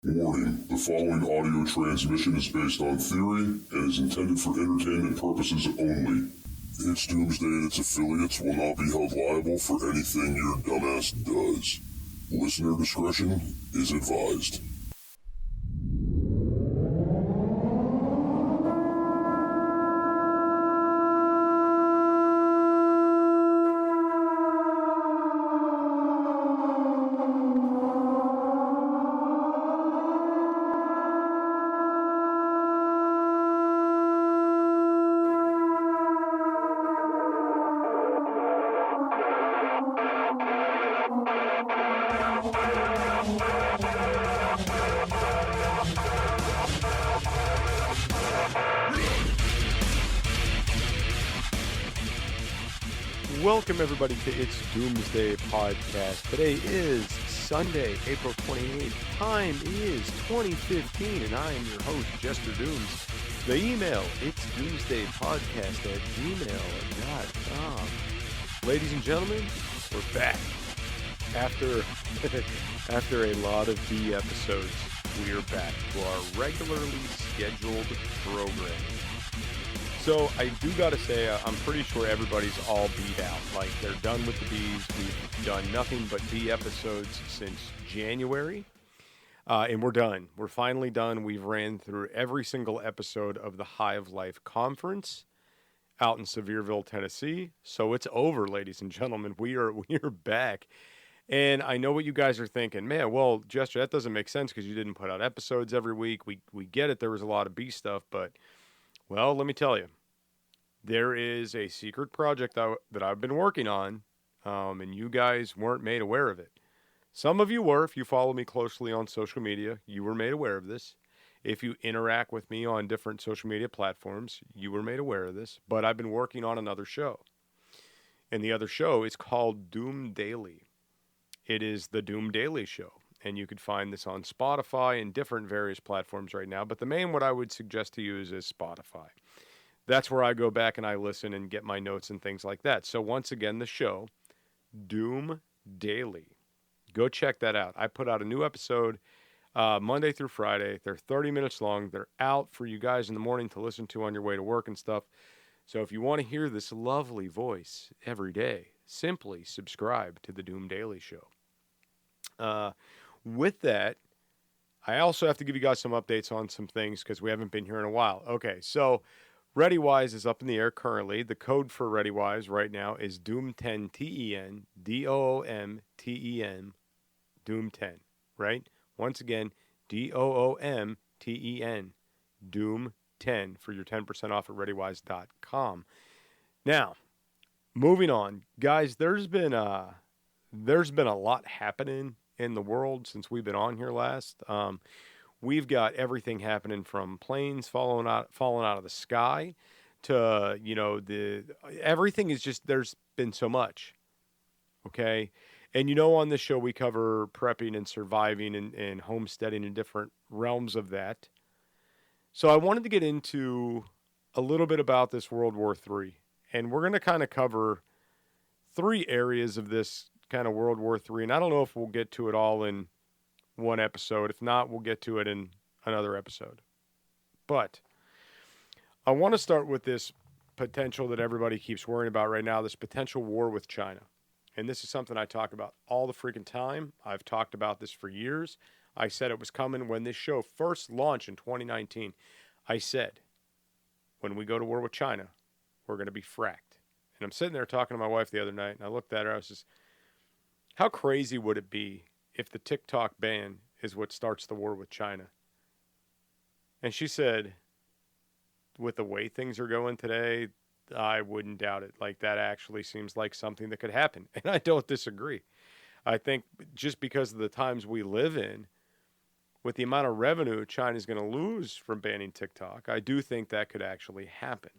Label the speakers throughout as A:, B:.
A: Warning, the following audio transmission is based on theory and is intended for entertainment purposes only. It's Doomsday and its affiliates will not be held liable for anything your dumbass does. Listener discretion is advised.
B: Welcome everybody to It's Doomsday Podcast. Today is Sunday, April 28th. Time is 2015 and I am your host, Jester Dooms. The email, it's doomsdaypodcast@gmail.com. Ladies and gentlemen, we're back. After a lot of B episodes, we are back to our regularly scheduled programming. So I do got to say, I'm pretty sure everybody's all beat out. Like, they're done with the Bs. We've done nothing but B episodes since January. And we're done. We're finally done. We've ran through every single episode of the Hive Life Conference out in Sevierville, Tennessee. So it's over, ladies and gentlemen. We are back. And I know what you guys are thinking. Man, well, Jester, that doesn't make sense because you didn't put out episodes every week. We get it. There was a lot of B stuff, but... well, let me tell you, there is a secret project that I've been working on, and you guys weren't made aware of it. Some of you were. If you follow me closely on social media, you were made aware of this. If you interact with me on different social media platforms, you were made aware of this. But I've been working on another show, and the other show is called Doom Daily. It is the Doom Daily Show. And you could find this on Spotify and different various platforms right now. But the main what I would suggest to use is Spotify. That's where I go back and I listen and get my notes and things like that. So once again, the show, Doom Daily. Go check that out. I put out a new episode Monday through Friday. They're 30 minutes long. They're out for you guys in the morning to listen to on your way to work and stuff. So if you want to hear this lovely voice every day, simply subscribe to the Doom Daily Show. With that, I also have to give you guys some updates on some things because we haven't been here in a while. Okay, so ReadyWise is up in the air currently. The code for ReadyWise right now is Doom10, T-E-N, D-O-O-M-T-E-N, Doom10, right? Once again, D-O-O-M-T-E-N, Doom10 for your 10% off at ReadyWise.com. Now, moving on. Guys, there's been a lot happening in the world since we've been on here last. We've got everything happening from planes falling out of the sky to, everything is just, there's been so much. Okay. And on this show, we cover prepping and surviving and homesteading in different realms of that. So I wanted to get into a little bit about this World War III, and we're going to kind of cover 3 areas of this kind of World War III, and I don't know if we'll get to it all in one episode. If not, we'll get to it in another episode. But I want to start with this potential that everybody keeps worrying about right now, this potential war with China. And this is something I talk about all the freaking time. I've talked about this for years. I said it was coming when this show first launched in 2019. I said, when we go to war with China, we're going to be fracked. And I'm sitting there talking to my wife the other night, and I looked at her, I was just, how crazy would it be if the TikTok ban is what starts the war with China? And she said, with the way things are going today, I wouldn't doubt it. Like, that actually seems like something that could happen. And I don't disagree. I think just because of the times we live in, with the amount of revenue China's going to lose from banning TikTok, I do think that could actually happen.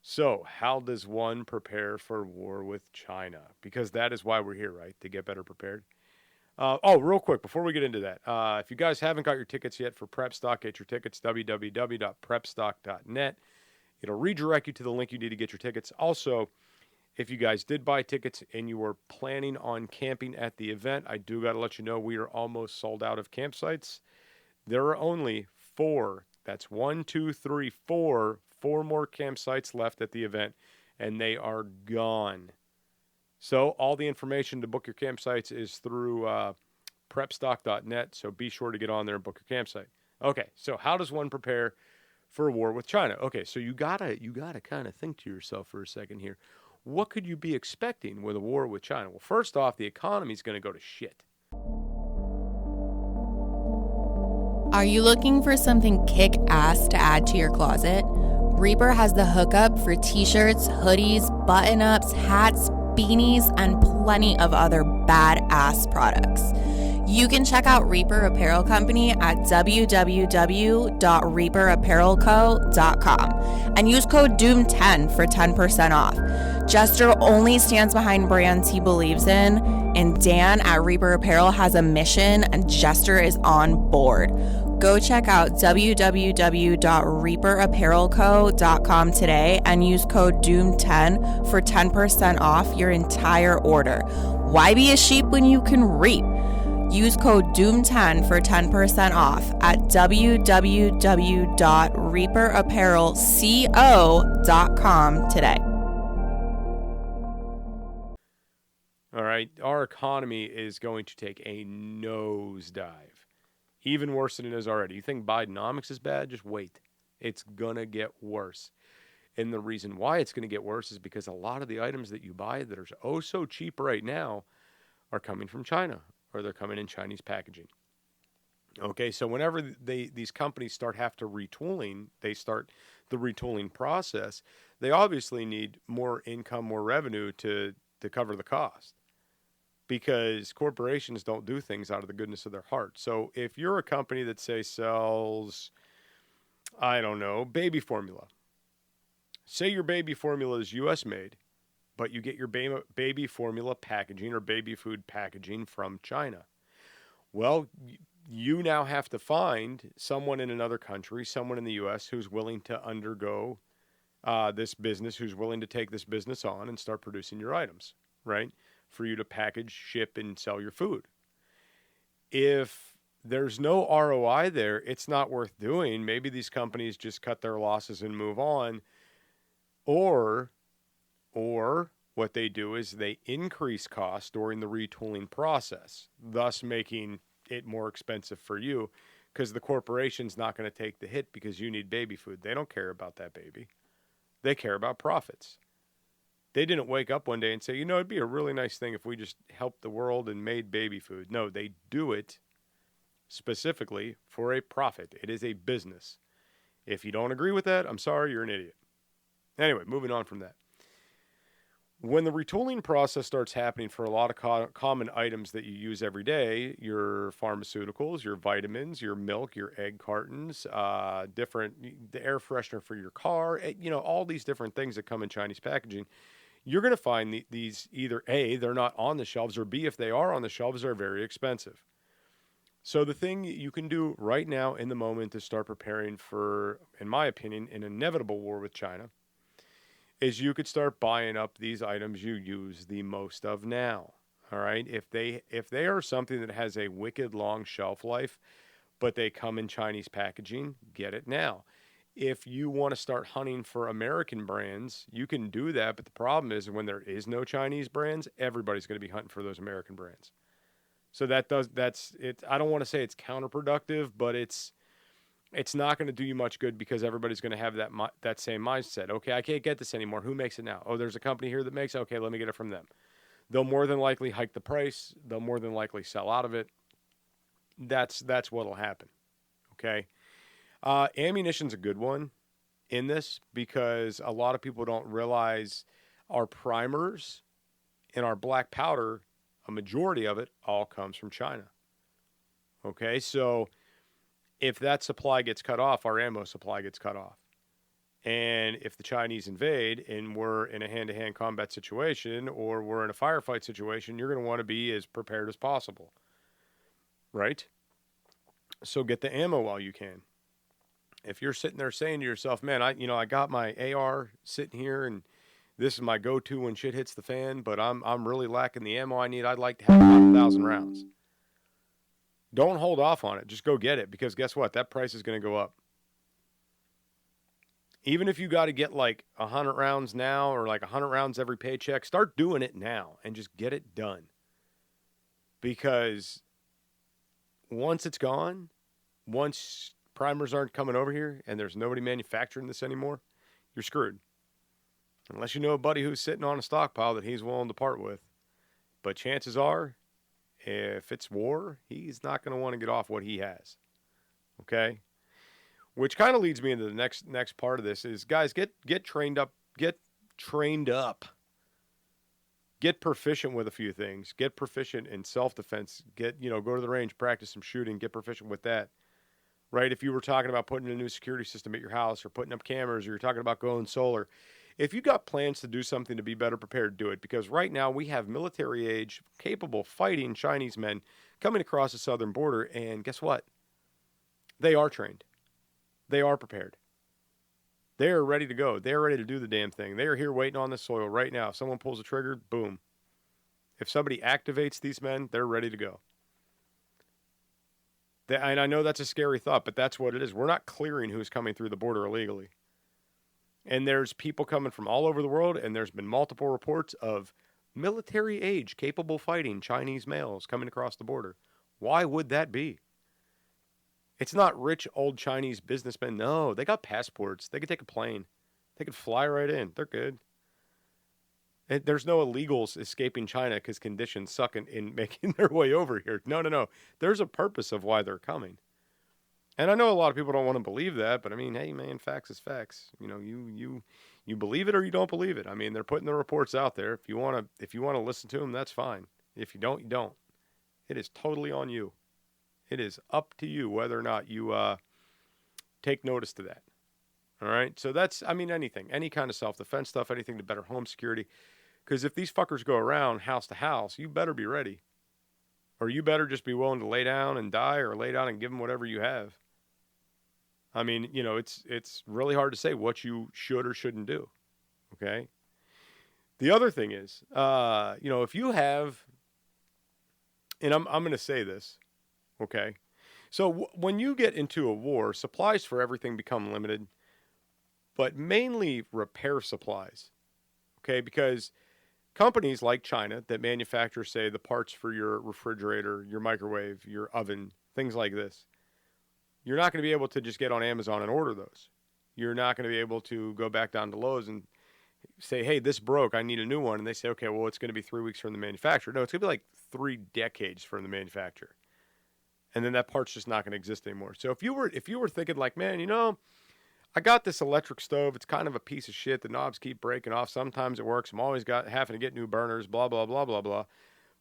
B: So, how does one prepare for war with China? Because that is why we're here, right? To get better prepared. Real quick, before we get into that, if you guys haven't got your tickets yet for Prep Stock, get your tickets, www.prepstock.net. It'll redirect you to the link you need to get your tickets. Also, if you guys did buy tickets and you were planning on camping at the event, I do got to let you know we are almost sold out of campsites. There are only 4. That's 1, 2, 3, 4. 4 more campsites left at the event, and they are gone. So all the information to book your campsites is through prepstock.net. So be sure to get on there and book your campsite. Okay, so how does one prepare for a war with China? Okay, so you gotta kind of think to yourself for a second here. What could you be expecting with a war with China? Well, first off, the economy is going to go to shit.
C: Are you looking for something kick-ass to add to your closet? Reaper has the hookup for t-shirts, hoodies, button-ups, hats, beanies, and plenty of other badass products. You can check out Reaper Apparel Company at www.reaperapparelco.com and use code DOOM10 for 10% off. Jester only stands behind brands he believes in, and Dan at Reaper Apparel has a mission, and Jester is on board. Go check out www.reaperapparelco.com today and use code DOOM10 for 10% off your entire order. Why be a sheep when you can reap? Use code DOOM10 for 10% off at www.reaperapparelco.com today.
B: All right, our economy is going to take a nosedive. Even worse than it is already. You think Bidenomics is bad? Just wait. It's going to get worse. And the reason why it's going to get worse is because a lot of the items that you buy that are oh so cheap right now are coming from China, or they're coming in Chinese packaging. Okay, so whenever these companies start retooling, they start the retooling process, they obviously need more income, more revenue to cover the cost. Because corporations don't do things out of the goodness of their heart. So if you're a company that, say, sells, I don't know, baby formula. Say your baby formula is U.S. made, but you get your baby formula packaging or baby food packaging from China. Well, you now have to find someone in another country, someone in the U.S. who's willing to undergo this business, who's willing to take this business on and start producing your items, right? For you to package, ship, and sell your food. If there's no ROI there, it's not worth doing. Maybe these companies just cut their losses and move on. Or what they do is they increase costs during the retooling process, thus making it more expensive for you because the corporation's not going to take the hit because you need baby food. They don't care about that baby. They care about profits. They didn't wake up one day and say, you know, it'd be a really nice thing if we just helped the world and made baby food. No, they do it specifically for a profit. It is a business. If you don't agree with that, I'm sorry, you're an idiot. Anyway, moving on from that. When the retooling process starts happening for a lot of common items that you use every day, your pharmaceuticals, your vitamins, your milk, your egg cartons, the air freshener for your car, all these different things that come in Chinese packaging, you're going to find these either A, they're not on the shelves, or B, if they are on the shelves, they're very expensive. So the thing you can do right now in the moment to start preparing for, in my opinion, an inevitable war with China is you could start buying up these items you use the most of now. All right? If they are something that has a wicked long shelf life, but they come in Chinese packaging, get it now. If you want to start hunting for American brands, you can do that. But the problem is when there is no Chinese brands, everybody's going to be hunting for those American brands. So that's it. I don't want to say it's counterproductive, but it's not going to do you much good because everybody's going to have that same mindset. Okay, I can't get this anymore. Who makes it now? Oh, there's a company here that makes it. Okay, let me get it from them. They'll more than likely hike the price. They'll more than likely sell out of it. That's what'll happen. Okay. Ammunition's a good one in this because a lot of people don't realize our primers and our black powder, a majority of it all comes from China. Okay, so if that supply gets cut off, our ammo supply gets cut off. And if the Chinese invade and we're in a hand-to-hand combat situation or we're in a firefight situation, you're going to want to be as prepared as possible. Right? So get the ammo while you can. If you're sitting there saying to yourself, man, I got my AR sitting here and this is my go-to when shit hits the fan, but I'm really lacking the ammo I need. I'd like to have about 1,000 rounds. Don't hold off on it. Just go get it, because guess what? That price is going to go up. Even if you got to get like 100 rounds now or like 100 rounds every paycheck, start doing it now and just get it done. Because once it's gone, once primers aren't coming over here and there's nobody manufacturing this anymore, you're screwed. Unless you know a buddy who's sitting on a stockpile that he's willing to part with. But chances are, if it's war, he's not going to want to get off what he has. Okay? Which kind of leads me into the next part of this is, guys, get trained up. Get trained up. Get proficient with a few things. Get proficient in self-defense. Go to the range, practice some shooting. Get proficient with that. Right? If you were talking about putting a new security system at your house or putting up cameras, or you're talking about going solar, if you got plans to do something to be better prepared, do it. Because right now we have military-age, capable, fighting Chinese men coming across the southern border, and guess what? They are trained. They are prepared. They are ready to go. They are ready to do the damn thing. They are here waiting on the soil right now. If someone pulls the trigger, boom. If somebody activates these men, they're ready to go. And I know that's a scary thought, but that's what it is. We're not clearing who's coming through the border illegally. And there's people coming from all over the world, and there's been multiple reports of military-age, capable fighting Chinese males coming across the border. Why would that be? It's not rich old Chinese businessmen. No, they got passports. They could take a plane. They could fly right in. They're good. There's no illegals escaping China because conditions suck in making their way over here. No. There's a purpose of why they're coming. And I know a lot of people don't want to believe that, but I mean, hey, man, facts is facts. You believe it or you don't believe it. I mean, they're putting the reports out there. If you want to listen to them, that's fine. If you don't, you don't. It is totally on you. It is up to you whether or not you take notice to that. All right? So that's, anything. Any kind of self-defense stuff, anything to better home security. Because if these fuckers go around house to house, you better be ready. Or you better just be willing to lay down and die, or lay down and give them whatever you have. It's really hard to say what you should or shouldn't do. Okay? The other thing is, if you have, and I'm going to say this, okay? So when you get into a war, supplies for everything become limited, but mainly repair supplies, okay? Because companies like China that manufacture, say, the parts for your refrigerator, your microwave, your oven, things like this, you're not going to be able to just get on Amazon and order those. You're not going to be able to go back down to Lowe's and say, hey, this broke, I need a new one. And they say, okay, well, it's going to be 3 weeks from the manufacturer. No, it's going to be like 3 decades from the manufacturer. And then that part's just not going to exist anymore. So if you were thinking like, man, I got this electric stove. It's kind of a piece of shit. The knobs keep breaking off. Sometimes it works. I'm always having to get new burners, blah, blah, blah, blah, blah.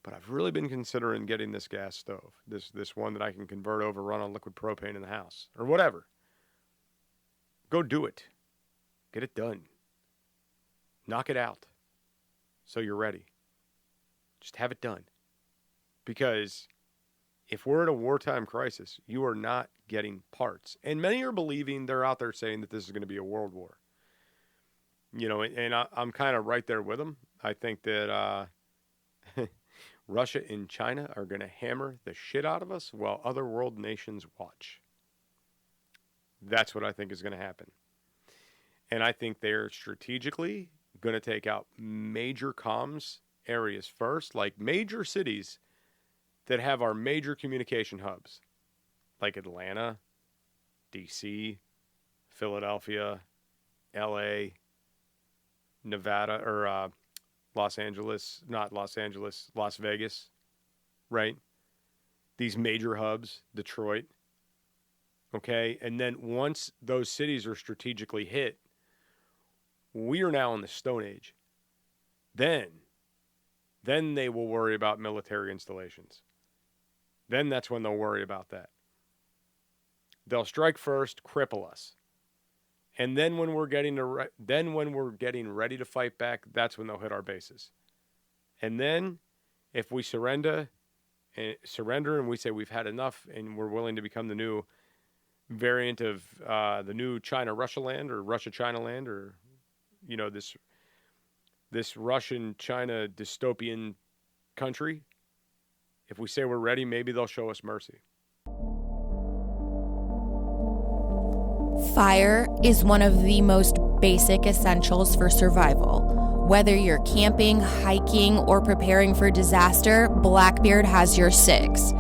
B: But I've really been considering getting this gas stove, this one that I can convert over, run on liquid propane in the house, or whatever. Go do it. Get it done. Knock it out so you're ready. Just have it done. Because if we're in a wartime crisis, you are not getting parts. And many are believing, they're out there saying that this is going to be a world war. And I'm kind of right there with them. I think that Russia and China are going to hammer the shit out of us while other world nations watch. That's what I think is going to happen. And I think they're strategically going to take out major comms areas first, like major cities that have our major communication hubs, like Atlanta, D.C., Philadelphia, L.A., Nevada, or Las Vegas, right? These major hubs, Detroit, okay? And then once those cities are strategically hit, we are now in the Stone Age. Then they will worry about military installations. Then that's when they'll worry about that. They'll strike first, cripple us. And then when we're getting ready to fight back, that's when they'll hit our bases. And then if we surrender and we say we've had enough and we're willing to become the new variant of the new China-Russia land, or Russia-China land, or this Russian-China dystopian country, if we say we're ready, maybe they'll show us mercy.
C: Fire is one of the most basic essentials for survival. Whether you're camping, hiking, or preparing for disaster, Blackbeard has your six.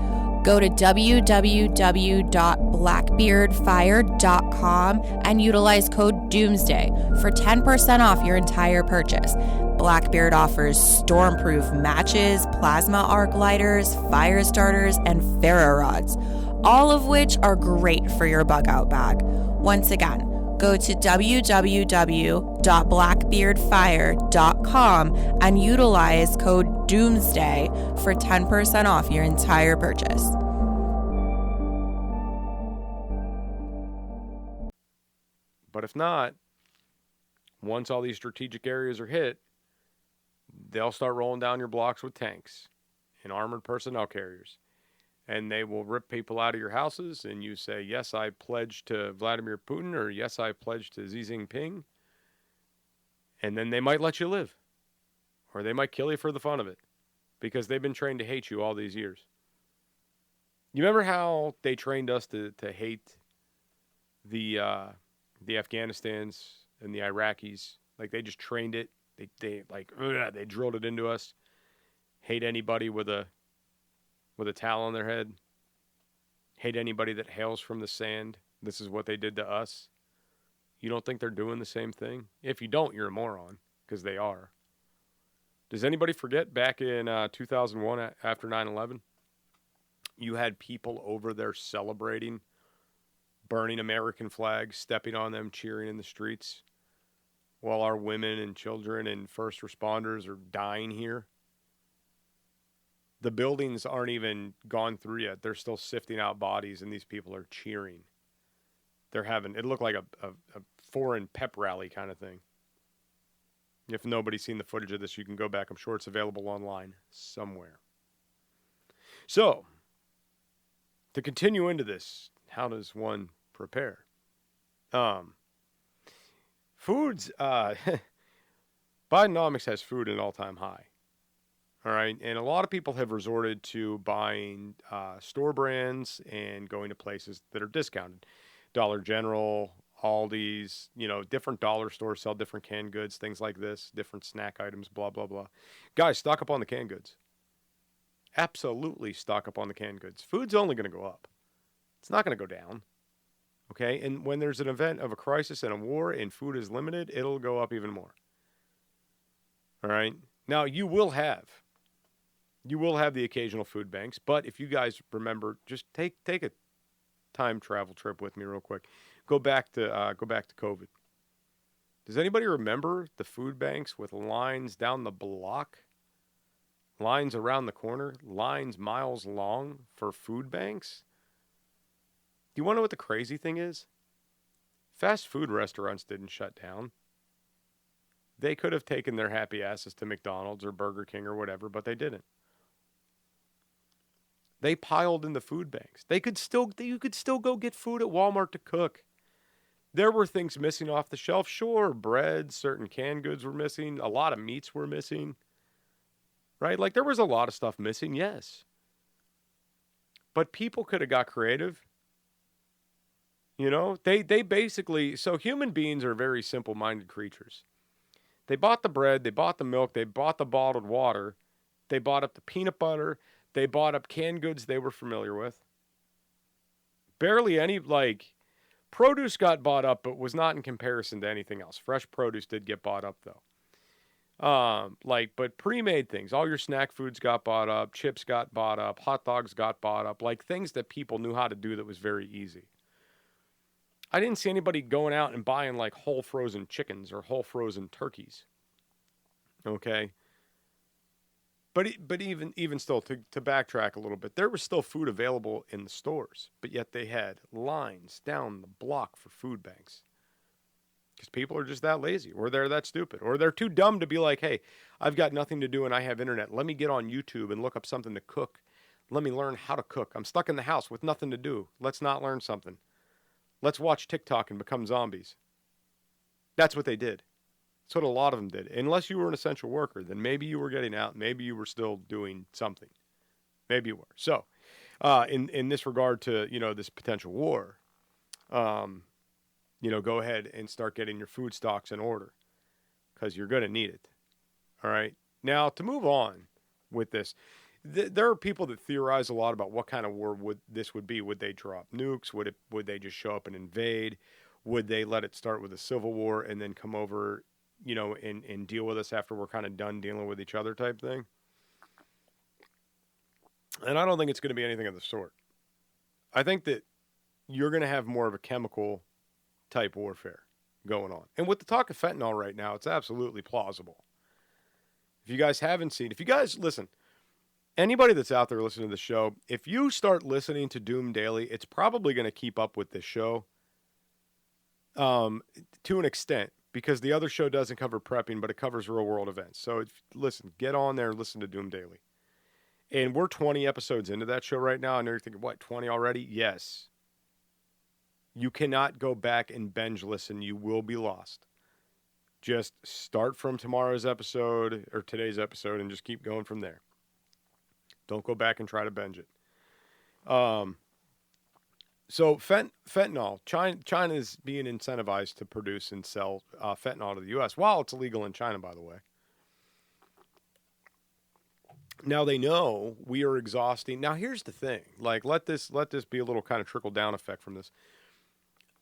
C: Go to www.blackbeardfire.com and utilize code DoomsDay for 10% off your entire purchase. Blackbeard offers stormproof matches, plasma arc lighters, fire starters, and ferro rods, all of which are great for your bug out bag. Once again, go to www.blackbeardfire.com and utilize code DOOMSDAY for 10% off your entire purchase.
B: But if not, once all these strategic areas are hit, they'll start rolling down your blocks with tanks and armored personnel carriers. And they will rip people out of your houses, and you say, yes, I pledge to Vladimir Putin, or yes, I pledge to Xi Jinping. And then they might let you live. Or they might kill you for the fun of it, because they've been trained to hate you all these years. You remember how they trained us to hate the Afghanistans and the Iraqis? Like, they just trained it. They drilled it into us. Hate anybody with a towel on their head. Hate anybody that hails from the sand. This is what they did to us. You don't think they're doing the same thing? If you don't, you're a moron, because they are. Does anybody forget back in 2001 after 9/11? You had people over there celebrating, burning American flags, stepping on them, cheering in the streets, while our women and children and first responders are dying here. The buildings aren't even gone through yet. They're still sifting out bodies, and these people are cheering. It looked like a foreign pep rally kind of thing. If nobody's seen the footage of this, you can go back. I'm sure it's available online somewhere. So, to continue into this, how does one prepare? Foods, Bidenomics has food at an all-time high. All right, and a lot of people have resorted to buying store brands and going to places that are discounted. Dollar General, Aldi's, different dollar stores sell different canned goods, things like this, different snack items, blah, blah, blah. Guys, stock up on the canned goods. Absolutely stock up on the canned goods. Food's only going to go up. It's not going to go down. Okay, and when there's an event of a crisis and a war and food is limited, it'll go up even more. All right, now you will have the occasional food banks, but if you guys remember, just take a time travel trip with me real quick. Go back to COVID. Does anybody remember the food banks with lines down the block, lines around the corner, lines miles long for food banks? Do you want to know what the crazy thing is? Fast food restaurants didn't shut down. They could have taken their happy asses to McDonald's or Burger King or whatever, but they didn't. They piled in the food banks. You could still go get food at Walmart to cook. There were things missing off the shelf. Sure, bread, certain canned goods were missing. A lot of meats were missing. Right? Like, there was a lot of stuff missing, yes. But people could have got creative. They basically, so human beings are very simple-minded creatures. They bought the bread, they bought the milk, they bought the bottled water, they bought up the peanut butter, they bought up canned goods they were familiar with. Barely any, produce got bought up, but was not in comparison to anything else. Fresh produce did get bought up, though. But pre-made things, all your snack foods got bought up, chips got bought up, hot dogs got bought up, things that people knew how to do that was very easy. I didn't see anybody going out and buying whole frozen chickens or whole frozen turkeys. Okay. But even still, to backtrack a little bit, there was still food available in the stores, but yet they had lines down the block for food banks. Because people are just that lazy, or they're that stupid, or they're too dumb to be like, hey, I've got nothing to do and I have internet. Let me get on YouTube and look up something to cook. Let me learn how to cook. I'm stuck in the house with nothing to do. Let's not learn something. Let's watch TikTok and become zombies. That's what they did. That's what a lot of them did. Unless you were an essential worker, then maybe you were getting out. Maybe you were still doing something. Maybe you were. So, in this regard to, this potential war, go ahead and start getting your food stocks in order because you're going to need it. All right. Now, to move on with this, there are people that theorize a lot about what kind of war this would be. Would they drop nukes? Would they just show up and invade? Would they let it start with a civil war and then come over, and deal with us after we're kind of done dealing with each other type thing? And I don't think it's going to be anything of the sort. I think that you're going to have more of a chemical type warfare going on. And with the talk of fentanyl right now, it's absolutely plausible. If you guys listen, anybody that's out there listening to the show, if you start listening to Doom Daily, it's probably going to keep up with this show to an extent, because the other show doesn't cover prepping, but it covers real world events. So listen, get on there and listen to Doom Daily. And we're 20 episodes into that show right now. I know you're thinking, what, 20 already? Yes. You cannot go back and binge listen. You will be lost. Just start from tomorrow's episode or today's episode and just keep going from there. Don't go back and try to binge it. So fentanyl, China is being incentivized to produce and sell fentanyl to the U.S. while it's illegal in China, by the way. Now they know we are exhausting. Now here's the thing: like let this be a little kind of trickle down effect from this.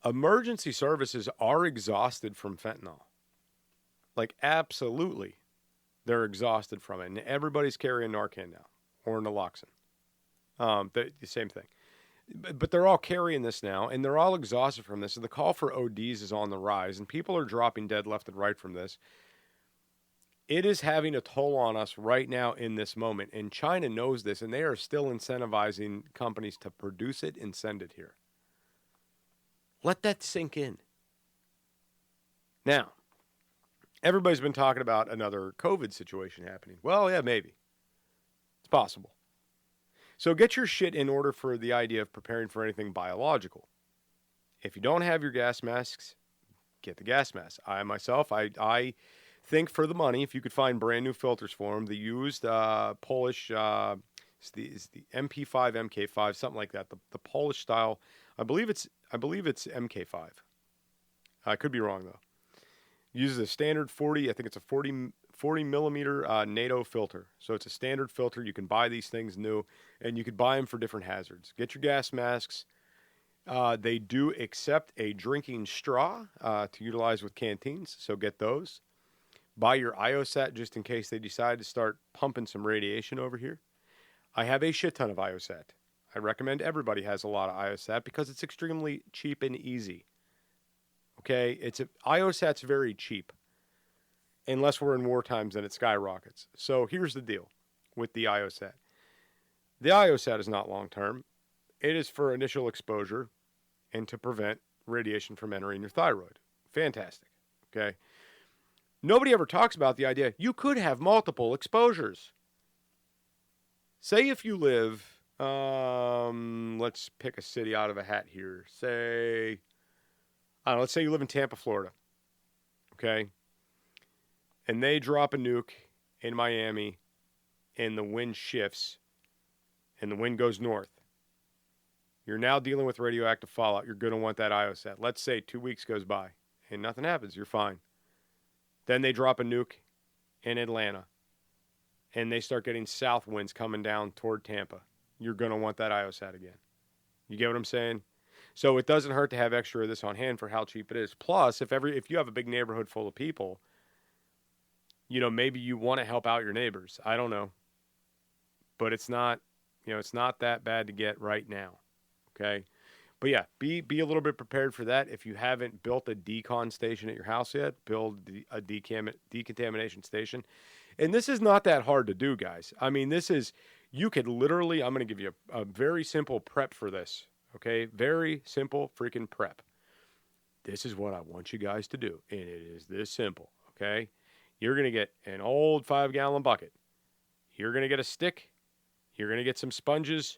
B: Emergency services are exhausted from fentanyl. Like absolutely, they're exhausted from it, and everybody's carrying Narcan now or naloxone. The same thing. But they're all carrying this now, and they're all exhausted from this. And the call for ODs is on the rise, and people are dropping dead left and right from this. It is having a toll on us right now in this moment, and China knows this, and they are still incentivizing companies to produce it and send it here. Let that sink in. Now, everybody's been talking about another COVID situation happening. Well, yeah, maybe. It's possible. So get your shit in order for the idea of preparing for anything biological. If you don't have your gas masks, get the gas masks. I think for the money, if you could find brand new filters for them, the used Polish, it's the MP5, MK5, something like that. The Polish style. I believe it's MK5. I could be wrong though. Uses a standard 40. I think it's a 40 millimeter NATO filter. So it's a standard filter. You can buy these things new, and you could buy them for different hazards. Get your gas masks. They do accept a drinking straw to utilize with canteens, so get those. Buy your IOSat just in case they decide to start pumping some radiation over here. I have a shit ton of IOSat. I recommend everybody has a lot of IOSat because it's extremely cheap and easy. Okay? IOSat's very cheap. Unless we're in war times, then it skyrockets. So here's the deal with the IOSat. The IOSat is not long-term. It is for initial exposure and to prevent radiation from entering your thyroid. Fantastic. Okay? Nobody ever talks about the idea you could have multiple exposures. Say if you live, let's pick a city out of a hat here. Let's say you live in Tampa, Florida. Okay? And they drop a nuke in Miami, and the wind shifts, and the wind goes north. You're now dealing with radioactive fallout. You're going to want that IOSat. Let's say 2 weeks goes by, and nothing happens. You're fine. Then they drop a nuke in Atlanta, and they start getting south winds coming down toward Tampa. You're going to want that IOSat again. You get what I'm saying? So it doesn't hurt to have extra of this on hand for how cheap it is. Plus, if you have a big neighborhood full of people, maybe you want to help out your neighbors. I don't know. But it's not that bad to get right now. Okay? But yeah, be a little bit prepared for that. If you haven't built a decon station at your house yet, build a decontamination station. And this is not that hard to do, guys. I mean, you could literally, I'm going to give you a very simple prep for this. Okay? Very simple freaking prep. This is what I want you guys to do. And it is this simple. Okay? You're going to get an old 5-gallon bucket. You're going to get a stick. You're going to get some sponges.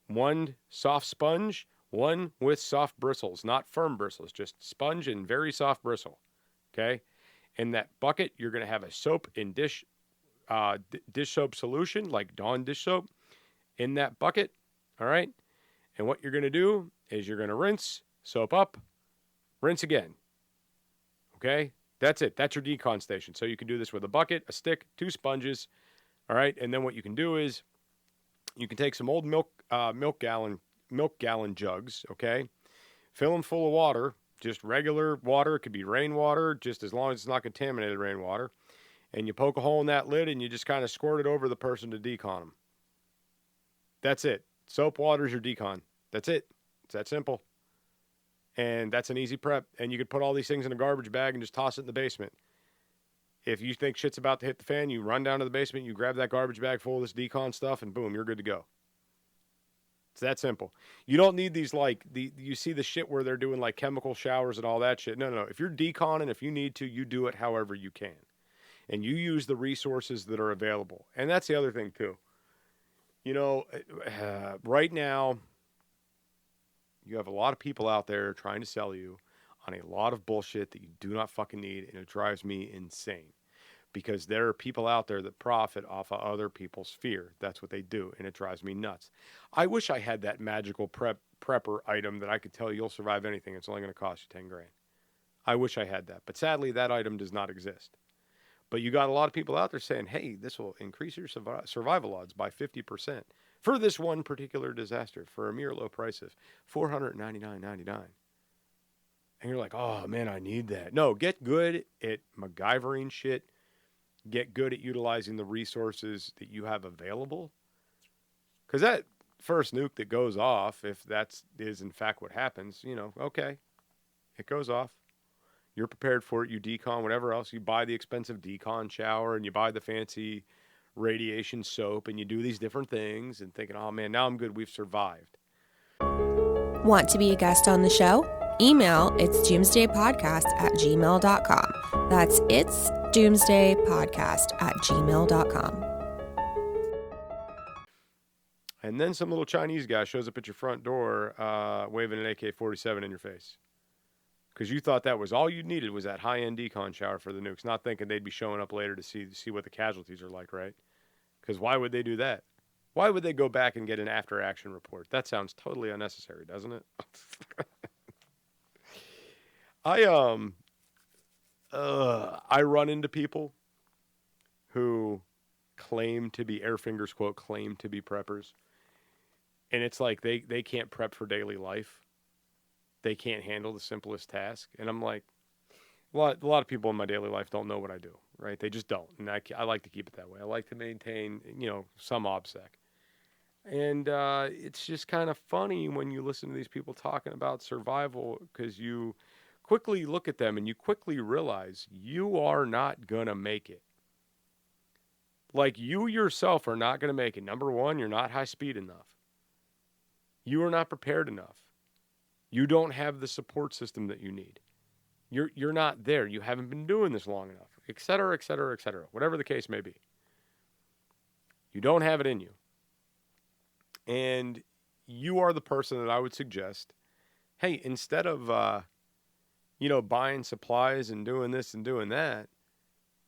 B: One soft sponge, one with soft bristles, not firm bristles, just sponge and very soft bristle. Okay? In that bucket, you're going to have a soap and dish soap solution, like Dawn dish soap, in that bucket. All right? And what you're going to do is you're going to rinse, soap up, rinse again. Okay? That's it. That's your decon station. So you can do this with a bucket, a stick, 2 sponges. All right? And then what you can do is you can take some old milk gallon jugs, okay? Fill them full of water, just regular water. It could be rainwater, just as long as it's not contaminated rainwater. And you poke a hole in that lid and you just kind of squirt it over the person to decon them. That's it. Soap water is your decon. That's it. It's that simple. And that's an easy prep. And you could put all these things in a garbage bag and just toss it in the basement. If you think shit's about to hit the fan, you run down to the basement, you grab that garbage bag full of this decon stuff, and boom, you're good to go. It's that simple. You don't need these, like, you see the shit where they're doing, like, chemical showers and all that shit. No. If you're deconning, if you need to, you do it however you can. And you use the resources that are available. And that's the other thing, too. You know, right now, you have a lot of people out there trying to sell you on a lot of bullshit that you do not fucking need, and it drives me insane. Because there are people out there that profit off of other people's fear. That's what they do, and it drives me nuts. I wish I had that magical prepper item that I could tell you'll survive anything. It's only going to cost you $10 grand. I wish I had that, but sadly, that item does not exist. But you got a lot of people out there saying, hey, this will increase your survival odds by 50% for this one particular disaster for a mere low price of $499.99. And you're like, oh, man, I need that. No, get good at MacGyvering shit. Get good at utilizing the resources that you have available. Because that first nuke that goes off, if that is in fact what happens, you know, okay, it goes off. You're prepared for it. You decon whatever else. You buy the expensive decon shower and you buy the fancy radiation soap and you do these different things and thinking, oh, man, now I'm good. We've survived.
C: Want to be a guest on the show? Email it's doomsdaypodcast@gmail.com. That's it's doomsdaypodcast@gmail.com.
B: And then some little Chinese guy shows up at your front door waving an AK-47 in your face. Because you thought that was all you needed was that high-end decon shower for the nukes, not thinking they'd be showing up later to see what the casualties are like, right? Because why would they do that? Why would they go back and get an after-action report? That sounds totally unnecessary, doesn't it? I run into people who claim to be, air fingers quote, claim to be preppers. And it's like they can't prep for daily life. They can't handle the simplest task. And I'm like, a lot of people in my daily life don't know what I do, right? They just don't. And I like to keep it that way. I like to maintain, you know, some OBSEC. And it's just kind of funny when you listen to these people talking about survival because you quickly look at them and you quickly realize you are not going to make it. Like you yourself are not going to make it. Number one, you're not high speed enough. You are not prepared enough. You don't have the support system that you need. You're not there. You haven't been doing this long enough, et cetera, et cetera, et cetera, whatever the case may be. You don't have it in you. And you are the person that I would suggest, hey, instead of, buying supplies and doing this and doing that,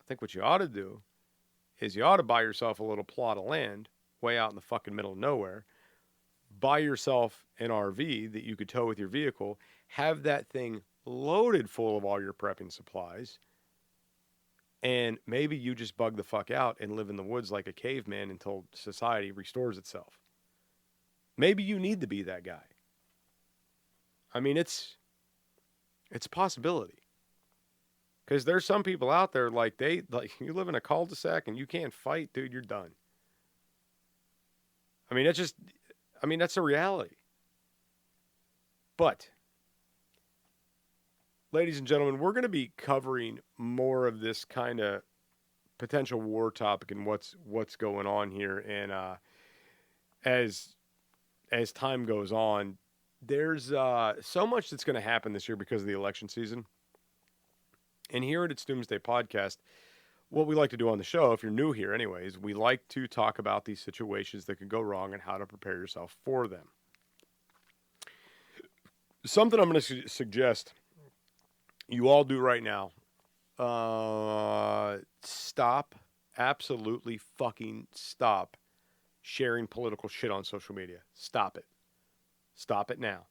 B: I think what you ought to do is you ought to buy yourself a little plot of land way out in the fucking middle of nowhere. Buy yourself an RV that you could tow with your vehicle. Have that thing loaded full of all your prepping supplies. And maybe you just bug the fuck out and live in the woods like a caveman until society restores itself. Maybe you need to be that guy. I mean, it's a possibility. Because there's some people out there like you live in a cul-de-sac and you can't fight, dude, you're done. I mean, that's a reality. But, ladies and gentlemen, we're going to be covering more of this kind of potential war topic and what's going on here. And as time goes on, there's so much that's going to happen this year because of the election season. And here at It's Doomsday Podcast, what we like to do on the show, if you're new here anyways, we like to talk about these situations that could go wrong and how to prepare yourself for them. Something I'm going to suggest you all do right now. Stop, absolutely fucking stop sharing political shit on social media. Stop it. Stop it now.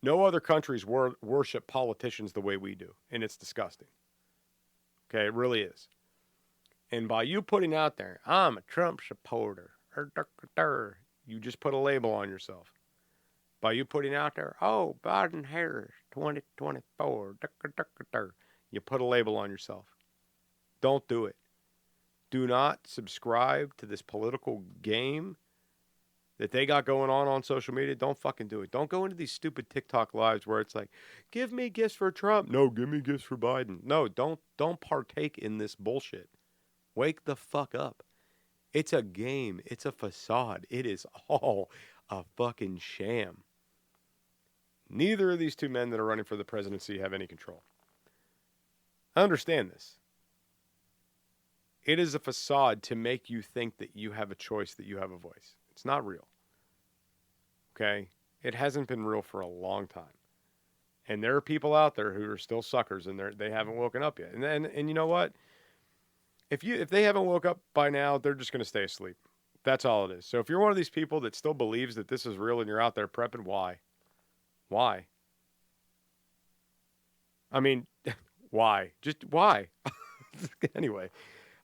B: No other countries worship politicians the way we do, and it's disgusting. Okay, it really is. And by you putting out there, I'm a Trump supporter, you just put a label on yourself. By you putting out there, oh, Biden-Harris, 2024, you put a label on yourself. Don't do it. Do not subscribe to this political game that they got going on social media. Don't fucking do it. Don't go into these stupid TikTok lives where it's like, give me gifts for Trump. No, give me gifts for Biden. No, don't partake in this bullshit. Wake the fuck up. It's a game. It's a facade. It is all a fucking sham. Neither of these two men that are running for the presidency have any control. I understand this. It is a facade to make you think that you have a choice, that you have a voice. It's not real. Okay? It hasn't been real for a long time. And there are people out there who are still suckers, and they haven't woken up yet. And you know what? If they haven't woke up by now, they're just going to stay asleep. That's all it is. So if you're one of these people that still believes that this is real and you're out there prepping, why? Why? I mean, why? Just why? Anyway.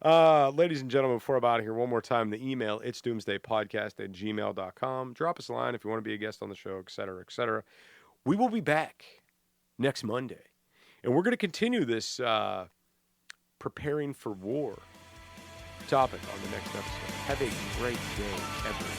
B: Ladies and gentlemen, before I'm out of here, one more time, the email, it's doomsdaypodcast@gmail.com. Drop us a line if you want to be a guest on the show, etc., etc. We will be back next Monday, and we're going to continue this preparing for war topic on the next episode. Have a great day, everyone.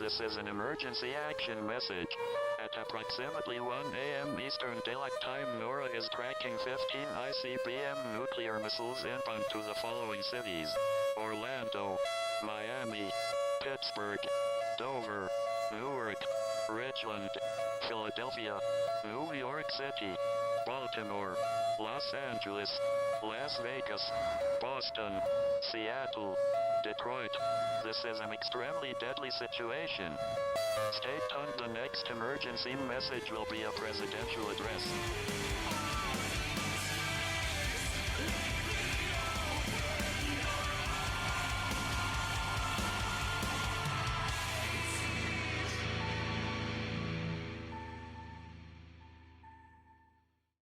D: This is an emergency action message. At approximately 1 a.m. Eastern Daylight Time, NORAD is tracking 15 ICBM nuclear missiles inbound to the following cities: Orlando, Miami, Pittsburgh, Dover, Newark, Richland, Philadelphia, New York City, Baltimore, Los Angeles, Las Vegas, Boston, Seattle, Detroit. This is an extremely deadly situation. Stay tuned. The next emergency message will be a presidential address.